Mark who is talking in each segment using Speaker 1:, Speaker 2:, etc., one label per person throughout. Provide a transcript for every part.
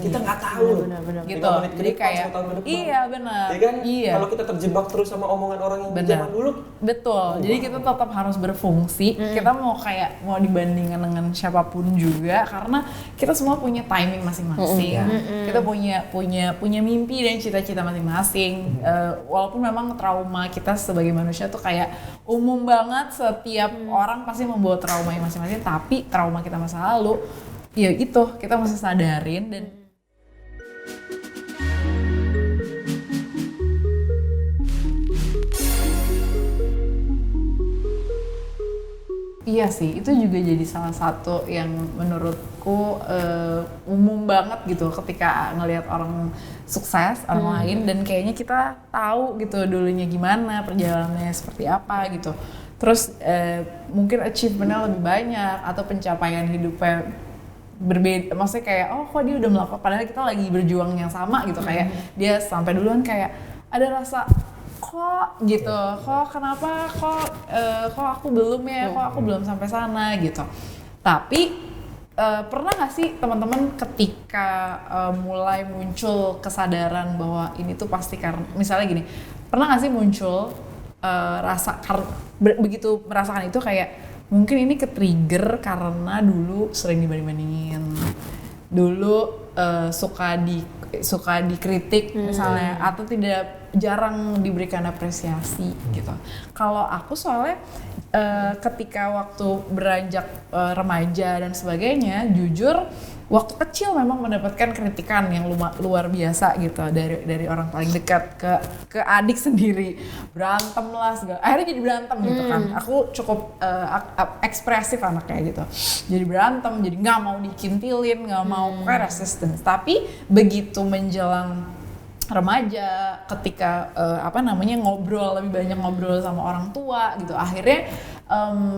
Speaker 1: kita nggak tahu.
Speaker 2: Benar.
Speaker 1: Gitu.
Speaker 3: 5
Speaker 1: menit ke
Speaker 3: Jadi
Speaker 1: depan,
Speaker 3: kayak
Speaker 1: 1 tahun ke depan.
Speaker 3: iya benar.
Speaker 1: Ya kan?
Speaker 3: Iya.
Speaker 1: Kalau kita terjebak terus sama omongan orang yang di
Speaker 3: Benar.
Speaker 1: zaman dulu.
Speaker 3: Betul. Jadi kita tetap harus berfungsi. Kita mau dibandingkan dengan siapapun juga karena kita semua punya timing masing-masing. Kita punya mimpi dan cita-cita masing-masing. Walaupun memang trauma kita sebagai manusia tuh kayak umum banget, setiap orang pasti membawa trauma masing-masing, tapi trauma kita masa lalu ya itu kita mesti sadarin dan iya sih, itu juga jadi salah satu yang menurutku umum banget gitu ketika ngelihat orang sukses, orang lain, dan kayaknya kita tahu gitu dulunya gimana, perjalanannya seperti apa gitu. Terus mungkin achievementnya lebih banyak atau pencapaian hidupnya berbeda, maksudnya kayak oh kok dia udah melakukan, padahal kita lagi berjuang yang sama gitu, kayak dia sampai duluan, kayak ada rasa kok gitu, kok kenapa kok aku belum ya, kok aku belum sampai sana gitu. Tapi pernah nggak sih teman-teman ketika mulai muncul kesadaran bahwa ini tuh pasti karena misalnya gini, pernah nggak sih muncul rasa begitu merasakan itu kayak mungkin ini ke-trigger karena dulu sering dibanding-bandingin, dulu suka dikritik misalnya, atau jarang diberikan apresiasi gitu. Kalau aku soalnya ketika waktu beranjak remaja dan sebagainya, jujur waktu kecil memang mendapatkan kritikan yang luar biasa gitu dari orang paling dekat ke adik sendiri, berantem lah segala, akhirnya jadi berantem gitu kan. Aku cukup ekspresif anaknya gitu, jadi berantem, jadi nggak mau dikintilin, nggak mau kayak resistance. Tapi begitu menjelang remaja, ketika lebih banyak ngobrol sama orang tua gitu, akhirnya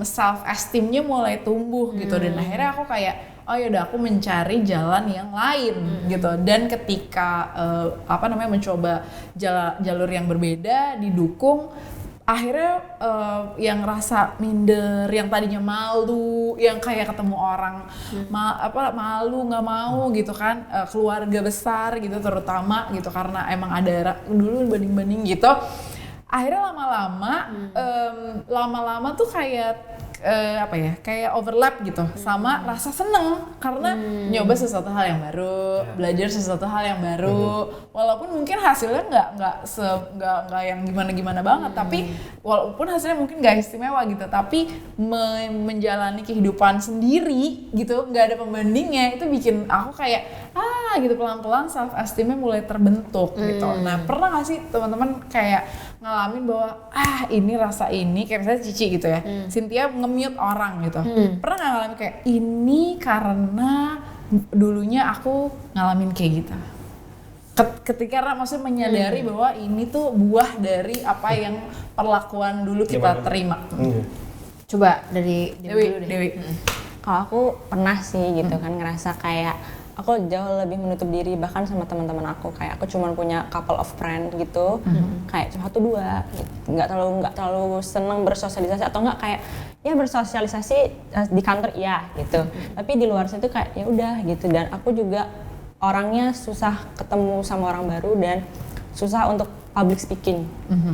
Speaker 3: self esteemnya mulai tumbuh gitu, dan akhirnya aku kayak oh yaudah aku mencari jalan yang lain gitu. Dan ketika mencoba jalur yang berbeda didukung, akhirnya yang rasa minder, yang tadinya malu, yang kayak ketemu orang malu nggak mau gitu kan, keluarga besar gitu terutama gitu, karena emang ada dulu banding-banding gitu. Akhirnya lama-lama tuh kayak kayak overlap gitu sama rasa seneng karena nyoba sesuatu hal yang baru, belajar sesuatu hal yang baru, walaupun mungkin hasilnya nggak yang gimana banget, tapi walaupun hasilnya mungkin nggak istimewa gitu, tapi menjalani kehidupan sendiri gitu, nggak ada pembandingnya, itu bikin aku kayak gitu pelan-pelan self esteemnya mulai terbentuk gitu. Nah, pernah nggak sih teman-teman kayak ngalamin bahwa ini rasa ini, kayak misalnya Cici gitu ya, Cynthia nge-mute orang gitu, pernah nggak ngalamin kayak ini karena dulunya aku ngalamin kayak gitu, ketika maksudnya menyadari bahwa ini tuh buah dari apa yang perlakuan dulu kita terima.
Speaker 2: Coba dari
Speaker 3: Dewi.
Speaker 2: Kalau aku pernah sih gitu kan, ngerasa kayak aku jauh lebih menutup diri bahkan sama teman-teman aku, kayak aku cuma punya couple of friend gitu, kayak cuma 1-2 gitu. nggak terlalu senang bersosialisasi, atau nggak kayak ya bersosialisasi di kantor iya gitu, tapi di luar situ kayak ya udah gitu. Dan aku juga orangnya susah ketemu sama orang baru dan susah untuk public speaking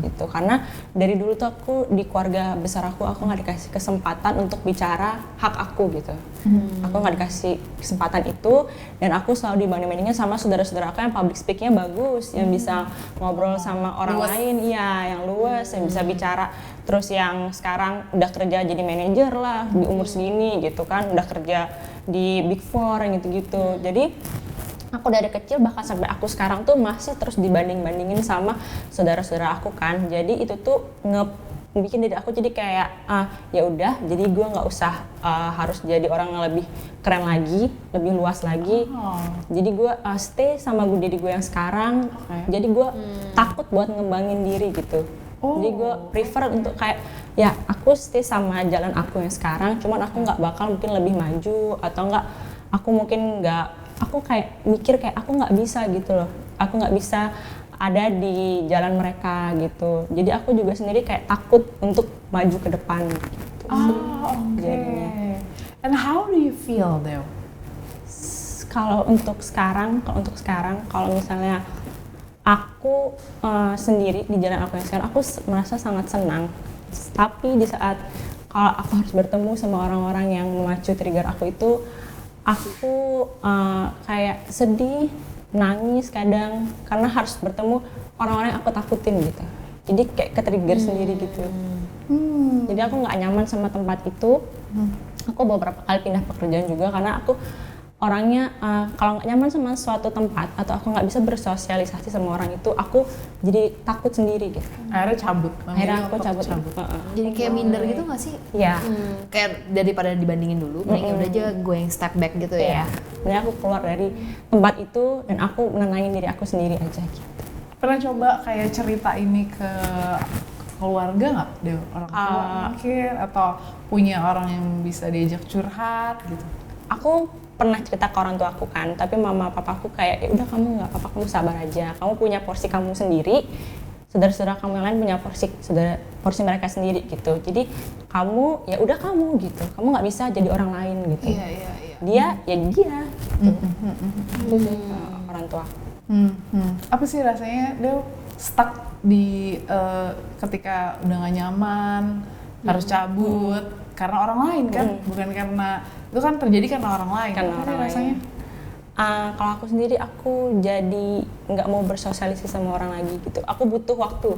Speaker 2: gitu, karena dari dulu tuh aku di keluarga besar aku nggak dikasih kesempatan untuk bicara hak aku gitu. Aku nggak dikasih kesempatan itu, dan aku selalu dibanding-bandingin sama saudara-saudara aku yang public speakingnya bagus, yang bisa ngobrol sama orang lain, yang luas, yang bisa bicara. Terus yang sekarang udah kerja jadi manajer lah di umur segini gitu kan, udah kerja di Big Four yang gitu-gitu. Jadi aku dari kecil bahkan sampai aku sekarang tuh masih terus dibanding-bandingin sama saudara-saudara aku kan. Jadi itu tuh bikin diri aku jadi kayak ya udah, jadi gue nggak usah harus jadi orang yang lebih keren lagi, lebih luas lagi. Jadi gue stay sama diri gue yang sekarang. Jadi gue takut buat ngembangin diri gitu. Jadi gue prefer untuk kayak ya aku stay sama jalan aku yang sekarang, cuman aku nggak bakal mungkin lebih maju, atau nggak aku mungkin nggak, aku kayak mikir kayak aku nggak bisa gitu loh, aku nggak bisa ada di jalan mereka gitu. Jadi aku juga sendiri kayak takut untuk maju ke depan gitu.
Speaker 3: Okay. And how do you feel though?
Speaker 2: kalau untuk sekarang kalau misalnya aku sendiri di jalan aku yang sekarang, aku merasa sangat senang. Tapi di saat kalau aku harus bertemu sama orang-orang yang memacu trigger aku itu, aku kayak sedih, nangis kadang karena harus bertemu orang-orang yang aku takutin gitu. Jadi kayak ke-trigger sendiri gitu. Jadi aku nggak nyaman sama tempat itu. Aku beberapa kali pindah pekerjaan juga karena aku orangnya kalau nggak nyaman sama suatu tempat atau aku nggak bisa bersosialisasi sama orang itu, aku jadi takut sendiri gitu.
Speaker 3: Akhirnya cabut.
Speaker 2: Akhirnya aku cabut.
Speaker 4: Jadi kayak minder gitu nggak sih?
Speaker 2: Iya.
Speaker 4: Kayak daripada dibandingin dulu, mending udah aja gue yang step back gitu ya.
Speaker 2: Sebenarnya aku keluar dari tempat itu dan aku menenangin diri aku sendiri aja gitu.
Speaker 3: Pernah coba kayak cerita ini ke keluarga nggak, Dew? Orang tua mungkin, atau punya orang yang bisa diajak curhat gitu?
Speaker 2: Aku pernah cerita ke orang tua aku kan, tapi mama papaku kayak, ya udah kamu nggak apa-apa, kamu sabar aja, kamu punya porsi kamu sendiri, saudara-saudara kamu yang lain punya porsi mereka sendiri gitu. Jadi kamu ya udah kamu gitu, kamu nggak bisa jadi orang lain gitu.
Speaker 4: Iya.
Speaker 2: Dia ya dia. Itu sih orang tua.
Speaker 3: Apa sih rasanya Dew stuck di ketika udah gak nyaman, harus cabut karena orang lain kan, bukan karena itu kan terjadi karena orang lain.
Speaker 2: Karena orang rasanya. Kalau aku sendiri, aku jadi nggak mau bersosialisasi sama orang lagi gitu. Aku butuh waktu.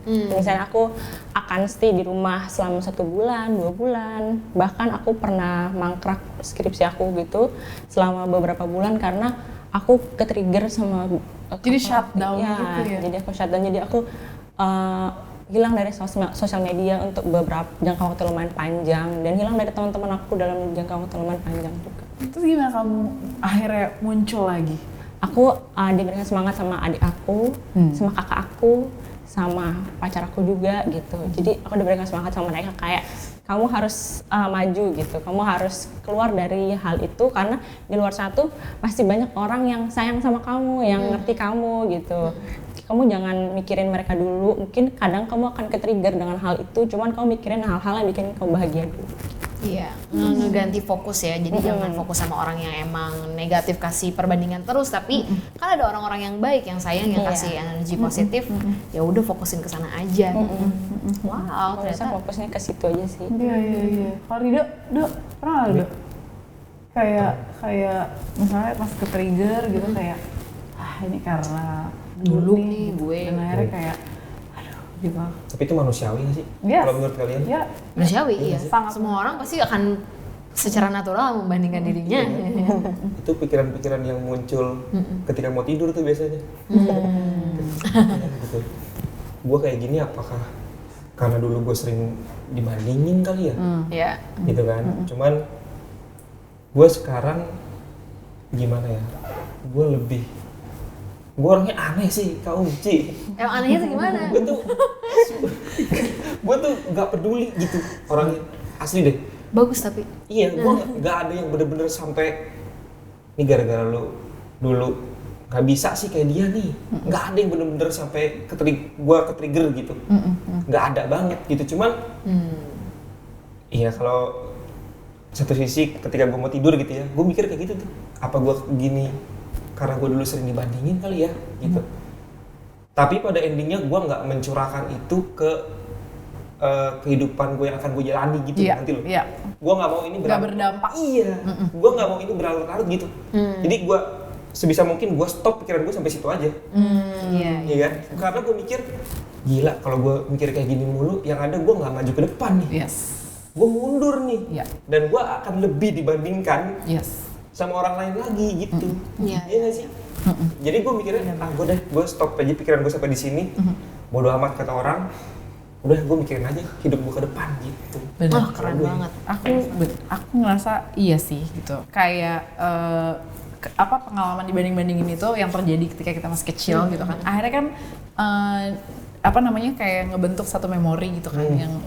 Speaker 2: Misalnya aku akan stay di rumah selama 1 bulan, 2 bulan. Bahkan aku pernah mangkrak skripsi aku gitu selama beberapa bulan karena aku ke-trigger sama
Speaker 3: jadi shutdown gitu ya?
Speaker 2: Jadi aku shutdown, jadi aku hilang dari sosial media untuk beberapa jangka waktu lumayan panjang dan hilang dari teman-teman aku dalam jangka waktu lumayan panjang juga.
Speaker 3: Terus gimana kamu akhirnya muncul lagi?
Speaker 2: Aku diberikan semangat sama adik aku, sama kakak aku, sama pacar aku juga gitu. Jadi aku diberikan semangat sama mereka kayak kamu harus maju gitu, kamu harus keluar dari hal itu karena di luar sana masih banyak orang yang sayang sama kamu, yang ngerti kamu gitu. Kamu jangan mikirin mereka dulu, mungkin kadang kamu akan ke-trigger dengan hal itu, cuman kamu mikirin hal-hal yang bikin kamu bahagia dulu.
Speaker 4: Iya, ngeganti fokus ya, jadi jangan fokus sama orang yang emang negatif kasih perbandingan terus, tapi kan ada orang-orang yang baik, yang sayang, yang kasih energi positif, ya udah fokusin ke sana aja. Wow,
Speaker 2: Ternyata
Speaker 4: ternyata
Speaker 2: fokusnya ke situ aja sih.
Speaker 3: Iya. Kalau Rido, pernah nggak Rido? Kayak misalnya pas ke-trigger gitu kayak, ini karena
Speaker 4: dulu
Speaker 3: nih
Speaker 4: nih gue.
Speaker 3: dan akhirnya kayak, aduh gitu.
Speaker 1: Tapi itu manusiawi nggak sih?
Speaker 3: Yes.
Speaker 1: Kalau menurut kalian?
Speaker 3: Ya,
Speaker 4: Manusiawi, iya.
Speaker 3: sangat.
Speaker 4: Semua orang pasti akan secara natural membandingkan dirinya.
Speaker 1: Itu pikiran-pikiran yang muncul ketika mau tidur tuh biasanya. Gitu. Gue kayak gini apakah karena dulu gue sering dibandingin kali ya?
Speaker 4: Iya.
Speaker 1: Gitu kan. Cuman gue sekarang gimana ya? Gue orangnya aneh sih, Kak Uci.
Speaker 4: Emang anehnya tuh gimana?
Speaker 1: gue tuh nggak peduli gitu orangnya, asli deh.
Speaker 4: Bagus tapi.
Speaker 1: Iya, gue nggak ada yang bener-bener sampai ini gara-gara lu dulu nggak bisa sih kayak dia nih. Nggak ada yang bener-bener sampai gue ke-trigger gitu. Nggak ada banget gitu. Cuman, iya kalau satu sisi ketika gue mau tidur gitu ya, gue mikir kayak gitu tuh. Apa gue gini karena gue dulu sering dibandingin kali ya gitu. Tapi pada endingnya gue nggak mencurahkan itu ke kehidupan gue yang akan gue jalani gitu nanti loh.
Speaker 3: Iya.
Speaker 1: Gue nggak mau ini
Speaker 3: berdampak.
Speaker 1: Iya. Gue nggak mau ini berlarut-larut gitu. Jadi gue sebisa mungkin gue stop pikiran gue sampai situ aja. Iya kan? Karena gue mikir gila kalau gue mikir kayak gini mulu, yang ada gue nggak maju ke depan nih.
Speaker 3: Yes.
Speaker 1: Gue mundur nih.
Speaker 3: Iya.
Speaker 1: Dan gue akan lebih dibandingkan
Speaker 3: Yes.
Speaker 1: sama orang lain lagi gitu.
Speaker 4: Iya.
Speaker 1: Iya nggak sih? Jadi gue mikirnya, gue stop aja pikiran gue sampai di sini. Bodo amat kata orang. Udah gue mikirin aja hidup gue ke depan gitu.
Speaker 3: Bener.
Speaker 4: Wah, keren banget.
Speaker 3: Aku ngerasa iya sih gitu. Kayak pengalaman dibanding-bandingin itu yang terjadi ketika kita masih kecil gitu kan. Akhirnya kan kayak ngebentuk satu memori gitu kan yang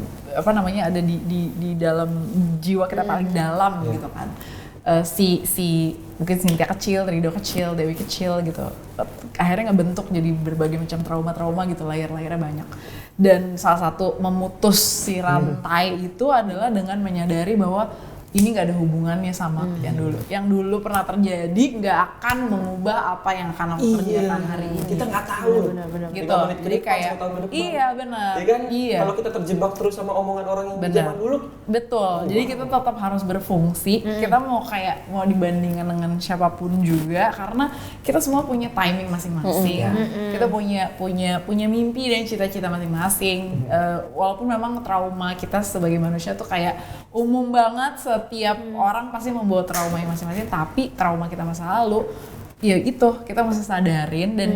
Speaker 3: ada di dalam jiwa kita paling dalam gitu kan. Mungkin Cynthia kecil, Rido kecil, Dewi kecil gitu. Akhirnya ngebentuk jadi berbagai macam trauma-trauma gitu, layer-layernya banyak. Dan salah satu memutus si rantai itu adalah dengan menyadari bahwa ini nggak ada hubungannya sama yang dulu. Yang dulu pernah terjadi nggak akan mengubah apa yang akan aku kerjakan hari ini.
Speaker 1: Kita nggak tahu.
Speaker 4: Benar-benar.
Speaker 3: Gitu.
Speaker 1: 5 menit ke
Speaker 3: Jadi
Speaker 1: depan,
Speaker 3: kayak
Speaker 1: 1 tahun ke depan.
Speaker 3: iya benar.
Speaker 1: Ya kan?
Speaker 3: Iya.
Speaker 1: Kalau kita terjebak terus sama omongan orang yang di
Speaker 3: Benar.
Speaker 1: zaman dulu,
Speaker 3: Betul. Jadi kita tetap harus berfungsi. Kita mau dibandingkan dengan siapapun juga karena kita semua punya timing masing-masing. Kita punya mimpi dan cita-cita masing-masing. Walaupun memang trauma kita sebagai manusia tuh kayak umum banget, setiap orang pasti membawa trauma yang masing-masing, tapi trauma kita masa lalu ya itu kita mesti sadarin dan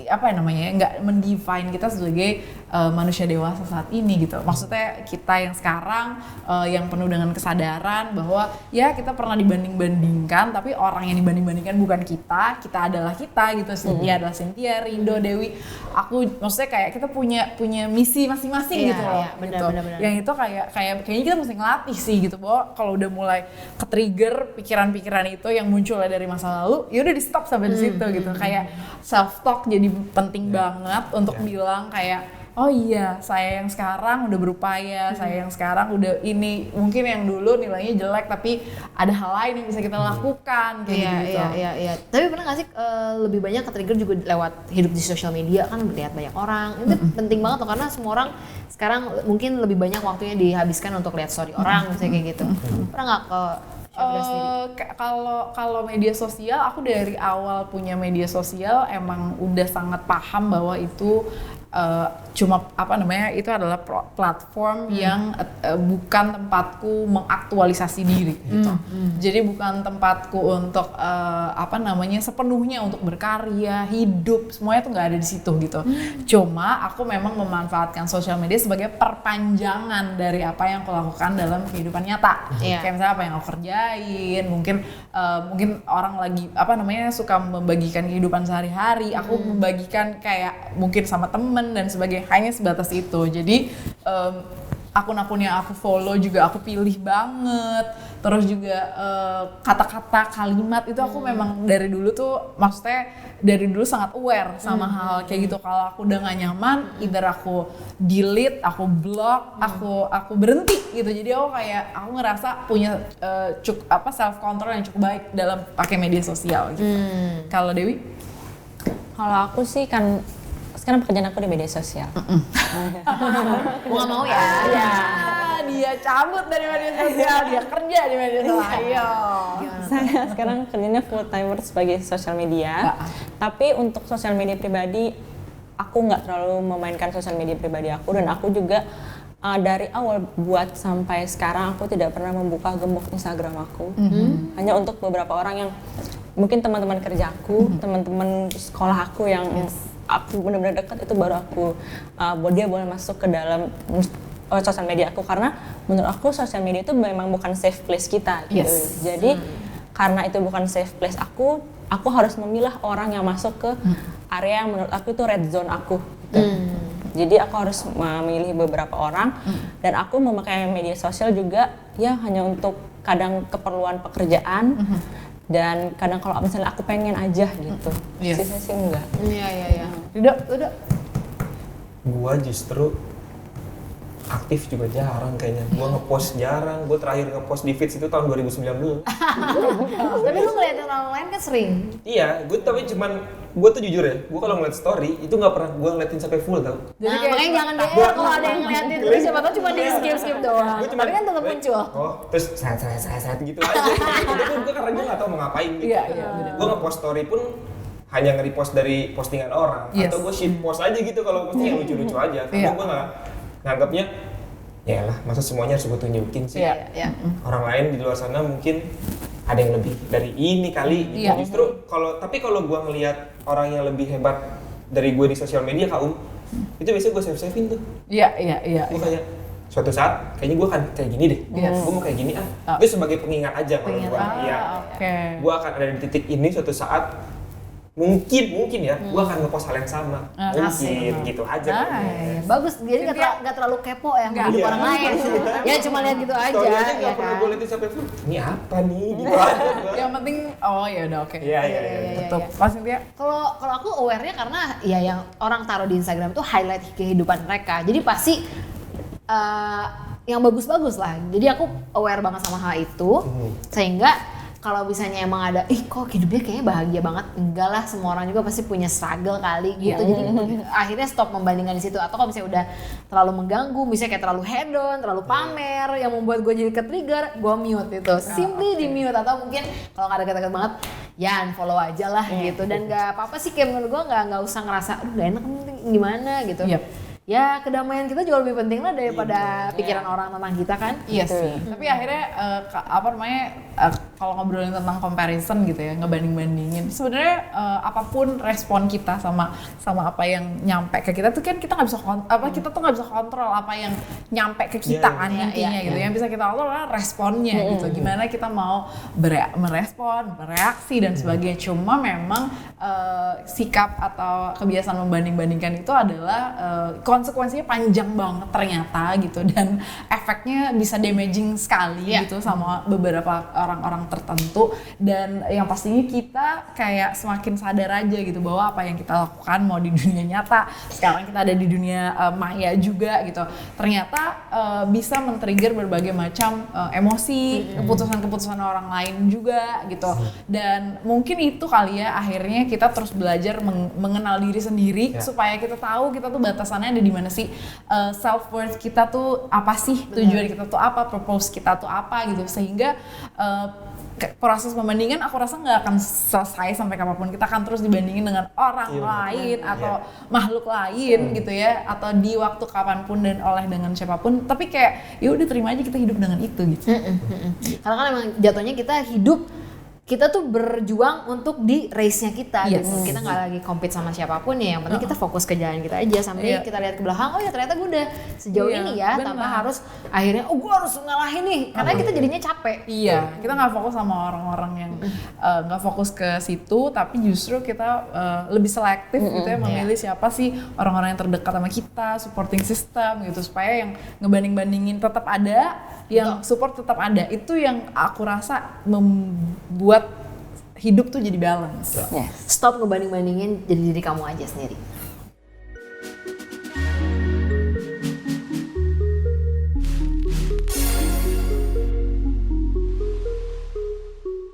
Speaker 3: apa namanya nggak mendefine kita sebagai manusia dewasa saat ini gitu. Maksudnya kita yang sekarang yang penuh dengan kesadaran bahwa ya kita pernah dibanding-bandingkan, tapi orang yang dibanding-bandingkan bukan kita adalah kita gitu. Cynthia adalah Cynthia, Rindo, Dewi, aku maksudnya kayak kita punya misi masing-masing gitu loh.
Speaker 4: Benar,
Speaker 3: gitu.
Speaker 4: benar.
Speaker 3: Yang itu kayaknya kita mesti ngelatih sih gitu, bahwa kalau udah mulai ke-trigger pikiran-pikiran itu yang munculnya dari masa lalu, ya udah di stop sampai di situ gitu. Kayak self talk jadi penting banget untuk bilang kayak oh iya, saya yang sekarang udah berupaya, saya yang sekarang udah ini, mungkin yang dulu nilainya jelek tapi ada hal lain yang bisa kita lakukan kayak gitu.
Speaker 4: Iya. Tapi pernah nggak sih lebih banyak ke-trigger juga lewat hidup di sosial media kan, melihat banyak orang. Itu penting banget tuh karena semua orang sekarang mungkin lebih banyak waktunya dihabiskan untuk lihat story orang misalnya kayak gitu. Pernah nggak ke
Speaker 3: Kalau media sosial, aku dari awal punya media sosial emang udah sangat paham bahwa itu cuma itu adalah platform yang bukan tempatku mengaktualisasi diri gitu. Jadi bukan tempatku untuk sepenuhnya untuk berkarya, hidup, semuanya tuh nggak ada di situ gitu. Cuma aku memang memanfaatkan sosial media sebagai perpanjangan dari apa yang aku lakukan dalam kehidupan nyata. Kayak misalnya apa yang aku kerjain, mungkin orang lagi suka membagikan kehidupan sehari-hari, aku membagikan kayak mungkin sama temen dan sebagainya, hanya sebatas itu. Jadi akun-akun yang aku follow juga aku pilih banget. Terus juga kata-kata, kalimat itu aku memang dari dulu tuh, maksudnya dari dulu sangat aware sama hal kayak gitu. Kalau aku udah gak nyaman, either aku delete, aku block, aku berhenti gitu. Jadi aku ngerasa punya self control yang cukup baik dalam pakai media sosial gitu. Kalau Dewi?
Speaker 2: Kalau aku sih kan sekarang pekerjaan aku di media sosial.
Speaker 4: Mau nggak mau ya?
Speaker 3: Ya, dia cabut dari media sosial, dia kerja di media sosial. Ayo.
Speaker 2: Saya sekarang kerjanya full timer sebagai sosial media. Tapi untuk sosial media pribadi, aku nggak terlalu memainkan sosial media pribadi aku, dan aku juga dari awal buat sampai sekarang aku tidak pernah membuka gembok Instagram aku. Hanya untuk beberapa orang yang mungkin teman-teman kerjaku, teman-teman sekolah aku yang aku benar-benar dekat, itu baru aku dia boleh masuk ke dalam sosial media aku, karena menurut aku sosial media itu memang bukan safe place kita gitu. Jadi karena itu bukan safe place aku harus memilah orang yang masuk ke area yang menurut aku itu red zone aku gitu. Jadi aku harus memilih beberapa orang, dan aku memakai media sosial juga ya hanya untuk kadang keperluan pekerjaan, dan kadang kalau misalnya aku pengen aja gitu. Sisa sih enggak.
Speaker 4: Iya.
Speaker 3: Udah.
Speaker 1: gua justru aktif juga jarang kayaknya. Gua ngepost jarang. Gua terakhir ngepost di feeds itu tahun 2019.
Speaker 4: Tapi lu ngeliatin orang lain kan sering.
Speaker 1: Iya, gue tuh jujur ya, gue kalau ngeliat story itu nggak pernah gue ngeliatin sampai full tau.
Speaker 4: Nah, makanya jangan deh kalau ada yang ngeliatin terus, siapa tau cuma di skip doang. Tapi kan tetap muncul.
Speaker 1: Oh, terus saat gitu aja. Udah pun gue karena gue nggak tahu mau ngapain gitu.
Speaker 3: Iya, benar.
Speaker 1: Gue ngepost story pun hanya nge-repost dari postingan orang, atau gue shitpost aja gitu kalau posting yang lucu-lucu aja. Karena gue nggak nganggapnya, ya lah, masa semuanya harus gue tunjukin sih.
Speaker 4: Iya.
Speaker 1: Orang lain di luar sana mungkin ada yang lebih dari ini kali gitu. Justru kalau gue ngelihat orang yang lebih hebat dari gue di sosial media, itu biasanya gue save-savein tuh.
Speaker 3: Iya.
Speaker 1: Gue kayak suatu saat kayaknya gue akan kayak gini deh. Gue mau kayak gini Itu sebagai pengingat aja kalau gue. Iya. Gue akan ada di titik ini suatu saat. Mungkin ya, gue akan ngepost hal yang sama. Mungkin gitu aja.
Speaker 4: Bagus, jadi nggak terlalu kepo ya sama hidup orang lain. Ya cuma lihat gitu aja.
Speaker 1: Story aja
Speaker 4: ya
Speaker 1: nggak pernah
Speaker 4: kan.
Speaker 1: gue liatin sampai full. Ini apa nih? Gitu aja.
Speaker 3: Yang penting, ya udah oke.
Speaker 1: Iya.
Speaker 3: Betul. Pas Cynthia?
Speaker 4: Kalau aku aware-nya karena ya yang orang taruh di Instagram tuh highlight kehidupan mereka. Jadi pasti yang bagus-bagus lah. Jadi aku aware banget sama hal itu, sehingga kalau misalnya emang ada, kok hidupnya kayaknya bahagia banget, enggak lah, semua orang juga pasti punya struggle kali gitu. Jadi akhirnya stop membandingkan di situ. Atau kalau misalnya udah terlalu mengganggu, misalnya kayak terlalu hedon, terlalu pamer, yang membuat gue jadi ke-trigger, gue mute itu. Simply di mute, atau mungkin kalau nggak deket-deket banget, ya unfollow aja lah gitu. Dan nggak apa-apa sih, kayak menurut gue nggak usah ngerasa, aduh gak enak gimana gitu. Ya kedamaian kita juga lebih penting lah daripada pikiran orang tentang kita kan.
Speaker 3: Iya sih. Tapi akhirnya kalau ngobrolin tentang comparison gitu ya, ngebanding-bandingin. Sebenarnya apapun respon kita sama apa yang nyampe ke kita tuh kan kita nggak bisa kita tuh nggak bisa kontrol apa yang nyampe ke kita kan intinya gitu. Yang bisa kita kontrol adalah responnya gitu. Gimana kita mau merespon, bereaksi dan sebagainya. Cuma memang sikap atau kebiasaan membanding-bandingkan itu adalah konsekuensinya panjang banget ternyata gitu, dan efeknya bisa damaging sekali gitu sama beberapa orang-orang tertentu. Dan yang pastinya kita kayak semakin sadar aja gitu bahwa apa yang kita lakukan mau di dunia nyata, sekarang kita ada di dunia maya juga gitu, ternyata bisa men-trigger berbagai macam emosi, keputusan-keputusan orang lain juga gitu. Dan mungkin itu kali ya akhirnya kita terus belajar mengenal diri sendiri supaya kita tahu kita tuh batasannya ada di mana sih, self worth kita tuh apa sih, tujuan kita tuh apa, purpose kita tuh apa gitu, sehingga proses pembandingan aku rasa nggak akan selesai sampai kapanpun. Kita akan terus dibandingin dengan orang lain atau makhluk lain gitu ya, atau di waktu kapanpun dan oleh dengan siapapun. Tapi kayak ya udah terima aja kita hidup dengan itu gitu.
Speaker 4: Karena kan emang jatuhnya kita tuh berjuang untuk di race-nya kita gitu. Kita nggak lagi compete sama siapapun ya, yang penting kita fokus ke jalan kita aja sampai kita lihat ke belakang, oh ya ternyata gue udah sejauh ini ya, tanpa harus akhirnya gue harus ngalahin nih, karena kita jadinya capek.
Speaker 3: Kita nggak fokus sama orang-orang yang nggak fokus ke situ, tapi justru kita lebih selektif gitu ya, memilih siapa sih orang-orang yang terdekat sama kita, supporting system gitu, supaya yang ngebanding-bandingin tetap ada, yang support tetap ada. Itu yang aku rasa membuat hidup tuh jadi balance.
Speaker 4: Stop ngebanding-bandingin, jadi diri kamu aja sendiri.